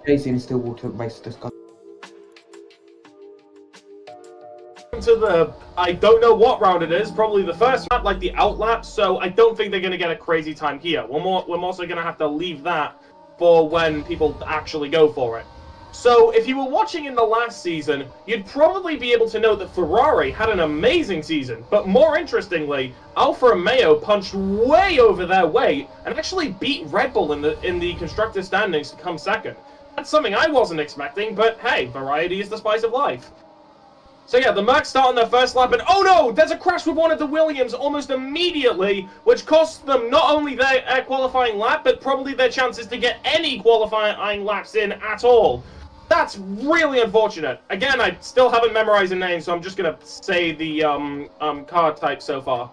Chasing Stillwater race discussion. To the, I don't know what round it is, probably the first lap, like the outlap, so I don't think they're going to get a crazy time here. We're also going to have to leave that for when people actually go for it. So, if you were watching in the last season, you'd probably be able to know that Ferrari had an amazing season, but more interestingly, Alfa Romeo punched way over their weight and actually beat Red Bull in the constructor standings to come second. That's something I wasn't expecting, but hey, variety is the spice of life. So yeah, the Mercs start on their first lap, and oh no! There's a crash with one of the Williams almost immediately, which costs them not only their qualifying lap, but probably their chances to get any qualifying laps in at all. That's really unfortunate. Again, I still haven't memorized a name, so I'm just gonna say the car type so far.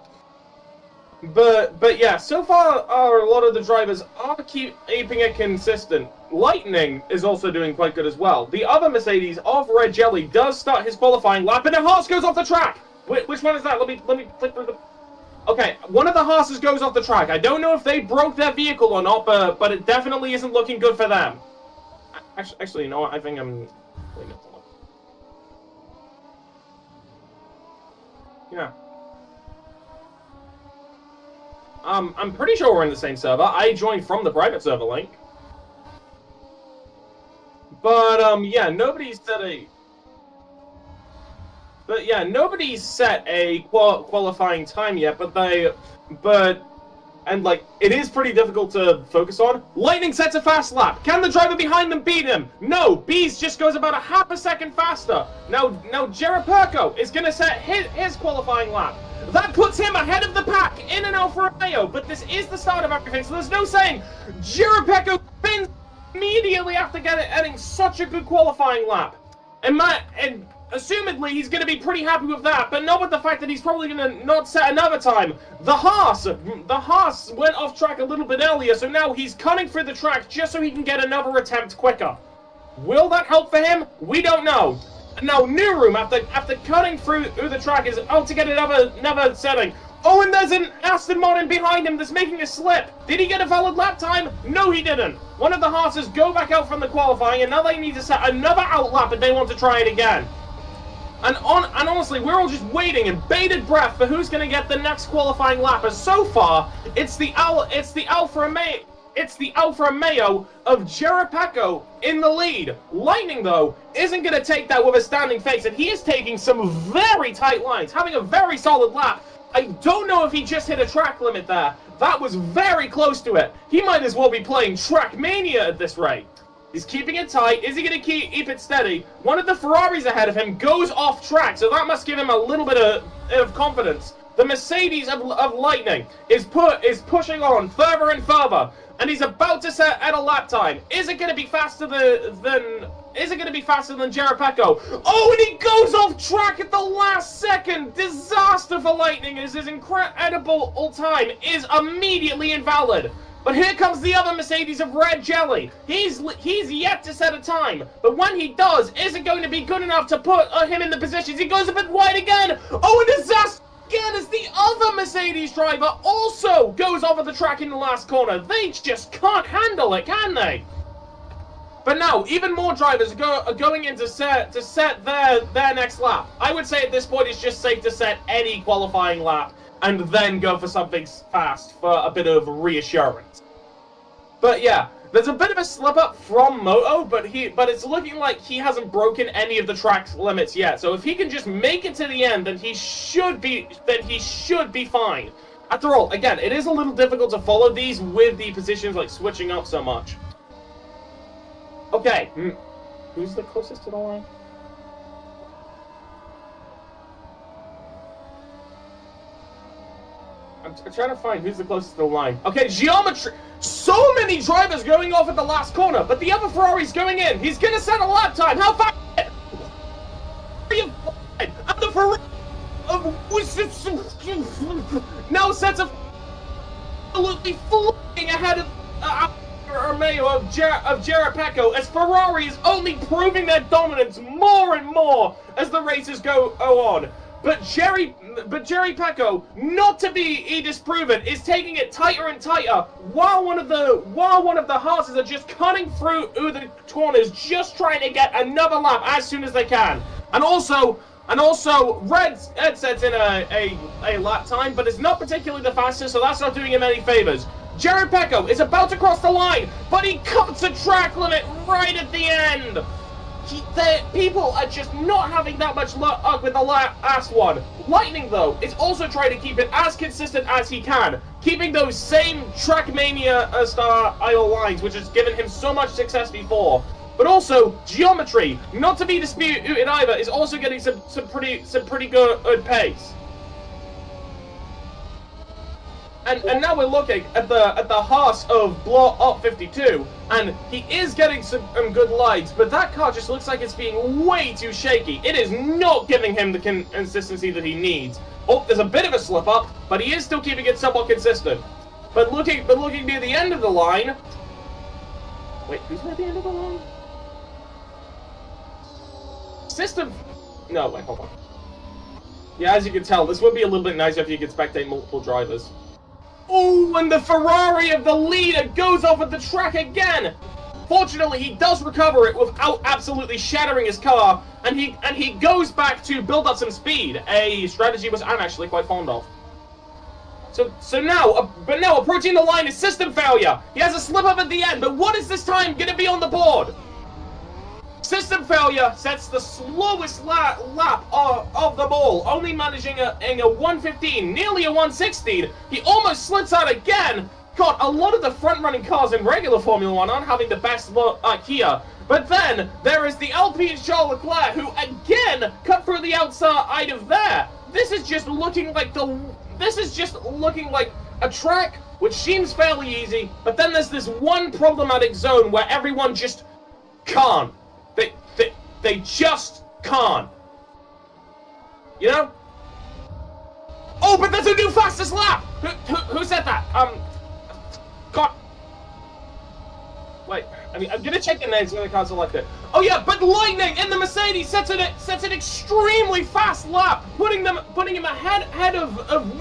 But yeah, so far a lot of the drivers are keeping it consistent. Lightning is also doing quite good as well. The other Mercedes of Red Jelly does start his qualifying lap, and the Haas goes off the track. Which one is that? Let me click through the. Okay, one of the Haas's goes off the track. I don't know if they broke their vehicle or not, but it definitely isn't looking good for them. Actually, you know what? I think I'm. Yeah. I'm pretty sure we're in the same server. I joined from the private server link. But, yeah, nobody's set a qualifying time yet, and, like, it is pretty difficult to focus on. Lightning sets a fast lap. Can the driver behind them beat him? No, Bees just goes about a half a second faster. Now Jared Perko is going to set his qualifying lap. That puts him ahead of the pack in an Alfa Romeo, but this is the start of everything, so there's no saying Jared Perko spins immediately after getting such a good qualifying lap. And assumedly, he's going to be pretty happy with that, but not with the fact that he's probably going to not set another time. The Haas went off track a little bit earlier, so now he's cutting through the track just so he can get another attempt quicker. Will that help for him? We don't know. Now, New Room, after cutting through the track, is out to get another setting. Oh, and there's an Aston Martin behind him that's making a slip. Did he get a valid lap time? No, he didn't. One of the Haases go back out from the qualifying, and now they need to set another outlap if they want to try it again. And honestly, we're all just waiting in bated breath for who's going to get the next qualifying lap. As so far, it's the Alfa Romeo of Jared Perko in the lead. Lightning, though, isn't going to take that with a standing face, and he is taking some very tight lines, having a very solid lap. I don't know if he just hit a track limit there. That was very close to it. He might as well be playing Trackmania at this rate. He's keeping it tight. Is he going to keep it steady? One of the Ferraris ahead of him goes off track, so that must give him a little bit of confidence. The Mercedes of Lightning is pushing on further and further, and he's about to set at a lap time. Is it going to be faster than Jared Perko? Oh, and he goes off track at the last second. Disaster for Lightning, as his incredible time is immediately invalid. But here comes the other Mercedes of Red Jelly. He's yet to set a time, but when he does, is it going to be good enough to put him in the positions? He goes a bit wide again. Oh, and disaster again as the other Mercedes driver also goes over the track in the last corner. They just can't handle it, can they? But now, even more drivers are going in to set their next lap. I would say at this point it's just safe to set any qualifying lap and then go for something fast for a bit of reassurance. But yeah, there's a bit of a slip up from Moto, but it's looking like he hasn't broken any of the track limits yet. So if he can just make it to the end, then he should be fine. After all, again, it is a little difficult to follow these with the positions like switching up so much. Okay, who's the closest to the line? I'm trying to find who's the closest to the line. Okay, geometry. So many drivers going off at the last corner, but the other Ferrari's going in. He's going to set a lap time. How fast? And the Ferrari now sets a absolutely flying ahead of Romeo of Jared Perko, as Ferrari is only proving their dominance more and more as the races go on. But Jerry Pecco, not to be disproven, is taking it tighter and tighter while one of the horses are just cutting through the corners, just trying to get another lap as soon as they can. And also Ed sets in a lap time, but it's not particularly the fastest, so that's not doing him any favors. Jared Pecco is about to cross the line, but he cuts a track limit right at the end. People are just not having that much luck with the last one. Lightning, though, is also trying to keep it as consistent as he can, keeping those same Trackmania style lines, which has given him so much success before. But also, Geometry, not to be disputed either, is also getting some pretty good pace. And now we're looking at the horse of Blow Up 52, and he is getting some good lights, but that car just looks like it's being way too shaky. It is not giving him the consistency that he needs. Oh, there's a bit of a slip up, but he is still keeping it somewhat consistent. But looking near the end of the line. Wait, who's near the end of the line? No, wait, hold on. Yeah, as you can tell, this would be a little bit nicer if you could spectate multiple drivers. Oh, and the Ferrari of the leader goes off at the track again! Fortunately, he does recover it without absolutely shattering his car, and he goes back to build up some speed, a strategy which I'm actually quite fond of. So now approaching the line is system failure. He has a slip up at the end, but what is this time going to be on the board? System failure sets the slowest lap of them all, only managing a 1:15, nearly a 1:16. He almost slips out again. God, a lot of the front-running cars in regular Formula 1 aren't having the best luck here. But then, there is the Alpine Charles Leclerc, who again cut through the outside of there. This is just looking like a track which seems fairly easy, but then there's this one problematic zone where everyone just can't. They just can't. You know? Oh, but there's a new fastest lap! Who said that? God. Wait, I'm gonna check the names when I can't select it. Oh yeah, but Lightning in the Mercedes sets an extremely fast lap, putting him ahead of